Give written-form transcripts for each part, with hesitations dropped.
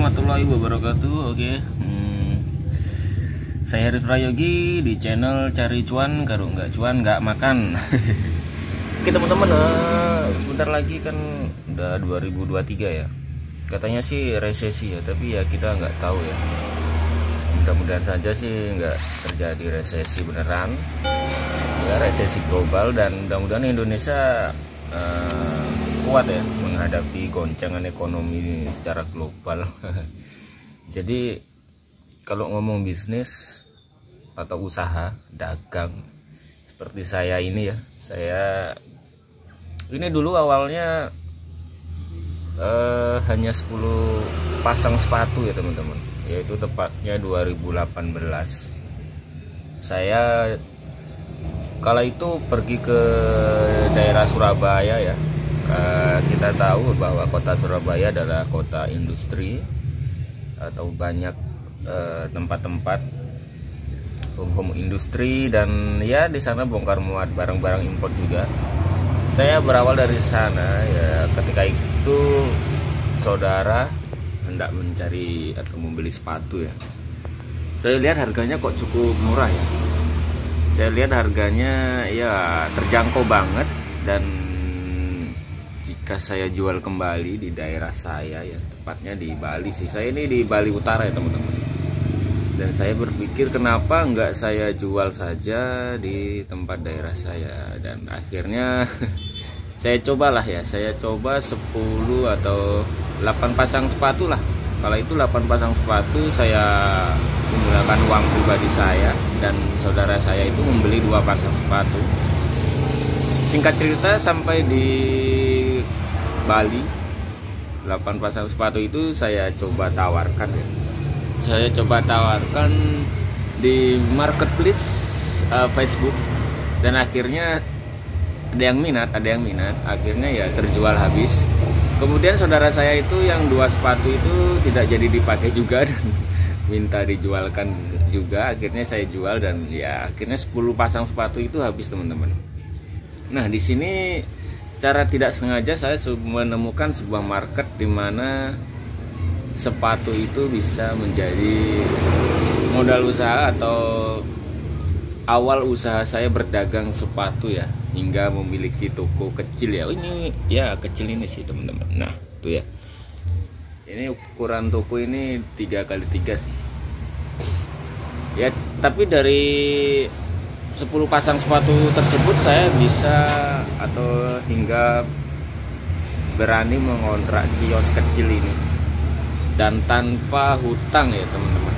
warahmatullahi wabarakatuh. Oke, saya Heru Prayogi di channel Cari Cuan Karo nggak cuan nggak makan. Oke teman-teman, sebentar lagi kan udah 2023 ya. Katanya sih resesi ya, tapi ya kita nggak tahu ya. Mudah-mudahan saja sih nggak terjadi resesi beneran, ya resesi global, dan mudah-mudahan Indonesia kuat ya menghadapi goncangan ekonomi secara global. Jadi kalau ngomong bisnis atau usaha dagang seperti saya ini ya, saya ini dulu awalnya hanya 10 pasang sepatu ya teman-teman, yaitu tepatnya 2018. Saya kala itu pergi ke daerah Surabaya ya. Kita tahu bahwa kota Surabaya adalah kota industri atau banyak tempat-tempat home industri, dan ya di sana bongkar muat barang-barang impor juga. Saya berawal dari sana ya. Ketika itu saudara hendak mencari atau membeli sepatu ya. Saya lihat harganya kok cukup murah ya. Saya lihat harganya ya terjangkau banget, dan jika saya jual kembali di daerah saya ya, tepatnya di Bali sih. Saya ini di Bali Utara ya teman-teman. Dan saya berpikir kenapa enggak saya jual saja di tempat daerah saya, dan akhirnya saya cobalah ya. Saya coba 10 atau 8 pasang sepatu lah. Kalau itu 8 pasang sepatu saya menggunakan uang pribadi saya, dan saudara saya itu membeli 2 pasang sepatu. Singkat cerita sampai di Bali, 8 pasang sepatu itu saya coba tawarkan ya. Saya coba tawarkan di marketplace Facebook, dan akhirnya ada yang minat. Akhirnya ya terjual habis. Kemudian saudara saya itu yang 2 sepatu itu tidak jadi dipakai juga dan minta dijualkan juga. Akhirnya saya jual, dan ya akhirnya 10 pasang sepatu itu habis teman-teman. Nah di sini secara tidak sengaja saya menemukan sebuah market di mana sepatu itu bisa menjadi modal usaha atau awal usaha saya berdagang sepatu ya, hingga memiliki toko kecil ya. Ini ya kecil ini sih teman-teman. Nah itu ya, ini ukuran toko ini 3x3 sih ya. Tapi dari 10 pasang sepatu tersebut saya bisa atau hingga berani mengontrak kios kecil ini, dan tanpa hutang ya teman-teman,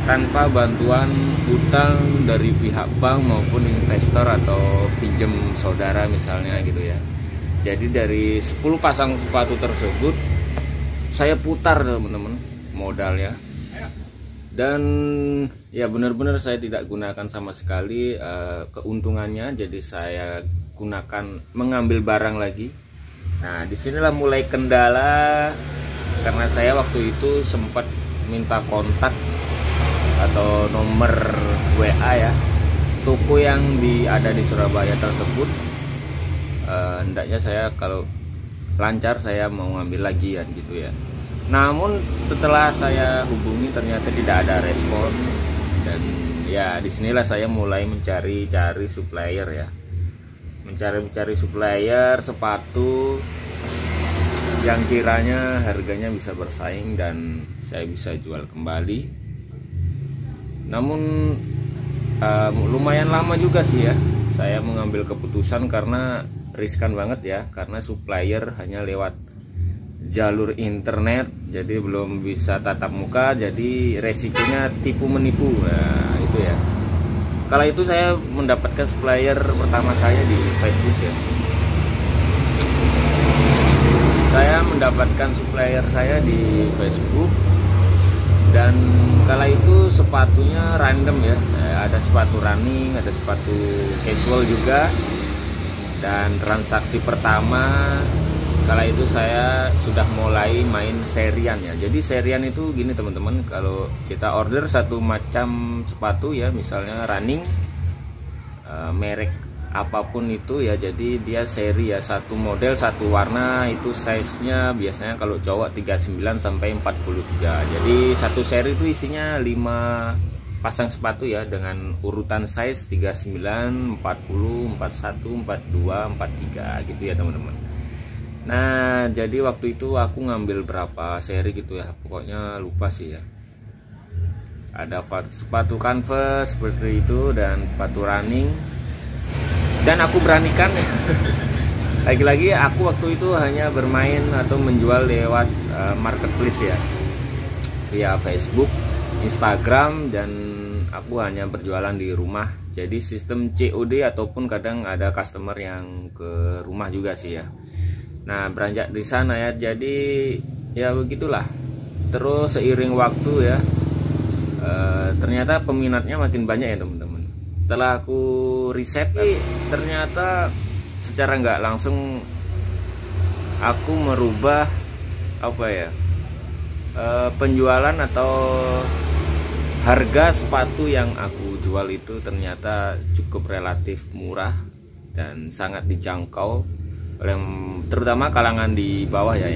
tanpa bantuan hutang dari pihak bank maupun investor atau pinjam saudara misalnya gitu ya. Jadi dari 10 pasang sepatu tersebut saya putar teman-teman modalnya, dan ya benar-benar saya tidak gunakan sama sekali keuntungannya. Jadi saya gunakan mengambil barang lagi. Nah disinilah mulai kendala, karena saya waktu itu sempat minta kontak atau nomor WA ya toko yang ada di Surabaya tersebut. Hendaknya saya kalau lancar saya mau ngambil lagi ya gitu ya. Namun setelah saya hubungi ternyata tidak ada respon, dan ya disinilah saya mulai mencari supplier ya, mencari supplier sepatu yang kiranya harganya bisa bersaing dan saya bisa jual kembali. Namun lumayan lama juga sih ya saya mengambil keputusan, karena riskan banget ya, karena supplier hanya lewat jalur internet, jadi belum bisa tatap muka, jadi resikonya tipu menipu. Nah itu ya. Kala itu saya mendapatkan supplier pertama saya di Facebook ya. Saya mendapatkan supplier saya di Facebook, dan kala itu sepatunya random ya. Ada sepatu running, ada sepatu casual juga. Dan transaksi pertama kala itu saya sudah mulai main serian ya. Jadi serian itu gini teman-teman, kalau kita order satu macam sepatu ya, misalnya running merek apapun itu ya. Jadi dia seri ya, satu model satu warna, itu size-nya biasanya kalau cowok 39 sampai 43. Jadi satu seri itu isinya 5 pasang sepatu ya, dengan urutan size 39, 40, 41, 42, 43 gitu ya teman-teman. Nah, jadi waktu itu aku ngambil berapa seri gitu ya, pokoknya lupa sih ya. Ada sepatu Converse seperti itu dan sepatu running. Dan aku beranikan lagi-lagi aku waktu itu hanya bermain atau menjual lewat marketplace ya, via Facebook, Instagram, dan aku hanya berjualan di rumah. Jadi sistem COD ataupun kadang ada customer yang ke rumah juga sih ya. Nah, beranjak di sana ya, jadi ya begitulah. Terus seiring waktu ya, ternyata peminatnya makin banyak ya teman-teman. Setelah aku riset, ternyata secara nggak langsung aku merubah apa ya, penjualan atau harga sepatu yang aku jual itu ternyata cukup relatif murah dan sangat dijangkau oleh terutama kalangan di bawah ya,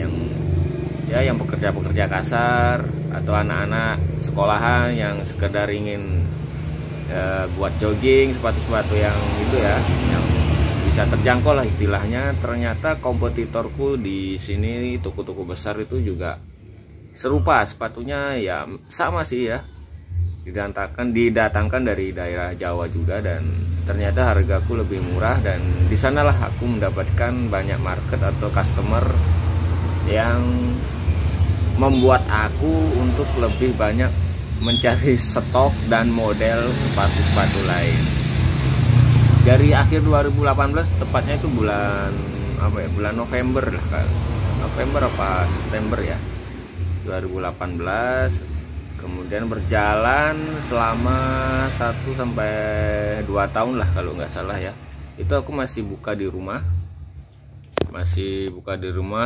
yang pekerja-pekerja kasar atau anak-anak sekolahan yang sekedar ingin buat jogging, sepatu-sepatu yang itu ya, yang bisa terjangkau lah istilahnya. Ternyata kompetitorku di sini, toko-toko besar itu juga serupa sepatunya ya, sama sih ya, didatangkan dari daerah Jawa juga, dan ternyata hargaku lebih murah. Dan di sanalah aku mendapatkan banyak market atau customer yang membuat aku untuk lebih banyak mencari stok dan model sepatu-sepatu lain. Dari akhir 2018, tepatnya itu bulan apa ya, bulan November lah kan. November apa September ya 2018. Kemudian berjalan selama 1 sampai 2 tahun lah kalau nggak salah ya. Itu aku masih buka di rumah.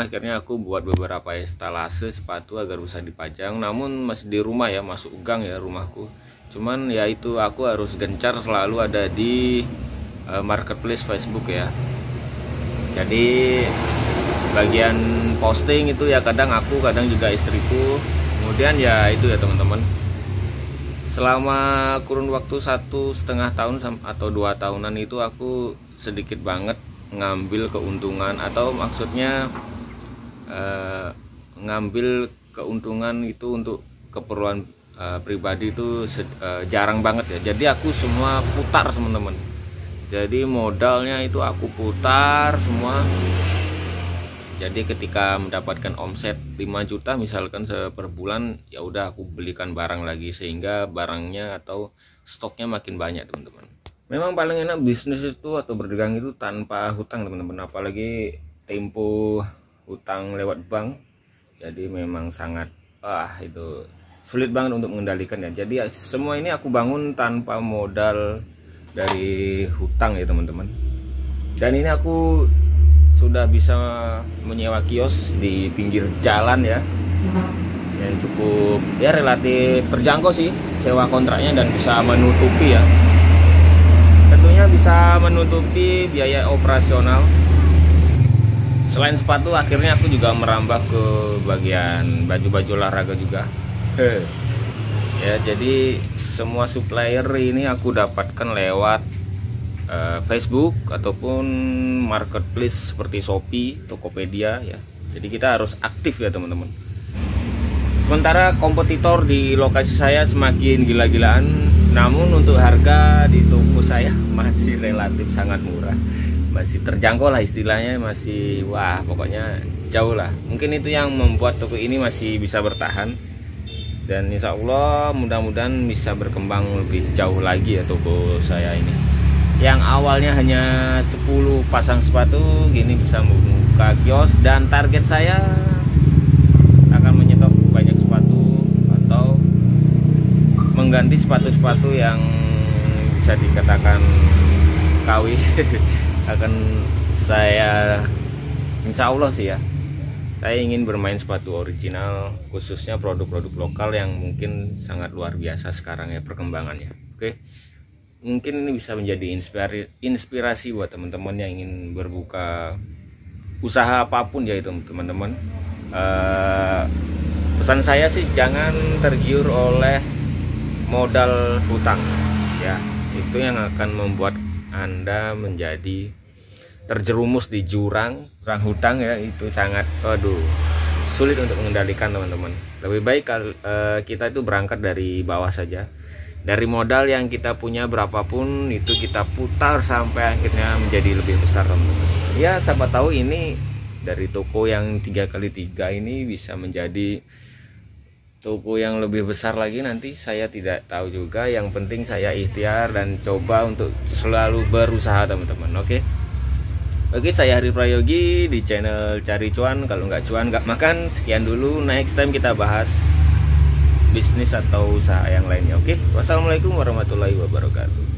Akhirnya aku buat beberapa instalase sepatu agar bisa dipajang, namun masih di rumah ya, masuk gang ya rumahku. Cuman ya itu, aku harus gencar selalu ada di marketplace Facebook ya. Jadi bagian posting itu ya kadang aku, kadang juga istriku. Kemudian ya itu ya teman-teman, selama kurun waktu 1,5 tahun atau 2 tahunan itu aku sedikit banget ngambil keuntungan, atau maksudnya ngambil keuntungan itu untuk keperluan pribadi itu jarang banget ya. Jadi aku semua putar teman-teman. Jadi modalnya itu aku putar semua. Jadi ketika mendapatkan omset 5 juta misalkan per bulan, ya udah aku belikan barang lagi, sehingga barangnya atau stoknya makin banyak teman-teman. Memang paling enak bisnis itu atau berdagang itu tanpa hutang teman-teman, apalagi tempo hutang lewat bank. Jadi memang sangat itu sulit banget untuk mengendalikan ya. Jadi ya, semua ini aku bangun tanpa modal dari hutang ya teman-teman. Dan ini aku sudah bisa menyewa kios di pinggir jalan ya, yang cukup ya relatif terjangkau sih sewa kontraknya, dan bisa menutupi ya, tentunya bisa menutupi biaya operasional. Selain sepatu, akhirnya aku juga merambah ke bagian baju-baju olahraga juga. Ya, jadi semua supplier ini aku dapatkan lewat Facebook ataupun marketplace seperti Shopee, Tokopedia ya. Jadi kita harus aktif ya teman-teman. Sementara kompetitor di lokasi saya semakin gila-gilaan, namun untuk harga di toko saya masih relatif sangat murah, masih terjangkau lah istilahnya, masih wah pokoknya jauh lah. Mungkin itu yang membuat toko ini masih bisa bertahan, dan insya Allah mudah-mudahan bisa berkembang lebih jauh lagi ya toko saya ini. Yang awalnya hanya 10 pasang sepatu, gini bisa membuka kios, dan target saya akan menyetok banyak sepatu atau mengganti sepatu-sepatu yang bisa dikatakan KW. Akan saya insya Allah sih ya, saya ingin bermain sepatu original, khususnya produk-produk lokal yang mungkin sangat luar biasa sekarang ya perkembangannya. Oke. mungkin ini bisa menjadi inspirasi buat teman-teman yang ingin berbuka usaha apapun ya itu teman-teman. Pesan saya sih jangan tergiur oleh modal hutang ya, itu yang akan membuat Anda menjadi terjerumus di jurang hutang ya. Itu sangat sulit untuk mengendalikan teman-teman. Lebih baik kita itu berangkat dari bawah saja, dari modal yang kita punya berapapun itu kita putar sampai akhirnya menjadi lebih besar teman-teman. Ya siapa tahu ini dari toko yang 3x3 ini bisa menjadi toko yang lebih besar lagi nanti, saya tidak tahu juga. Yang penting saya ikhtiar dan coba untuk selalu berusaha teman-teman. Oke, saya Hari Prayogi di channel Cari Cuan. Kalau nggak cuan nggak makan. Sekian dulu, next time kita bahas bisnis atau usaha yang lainnya. Oke, wassalamualaikum warahmatullahi wabarakatuh.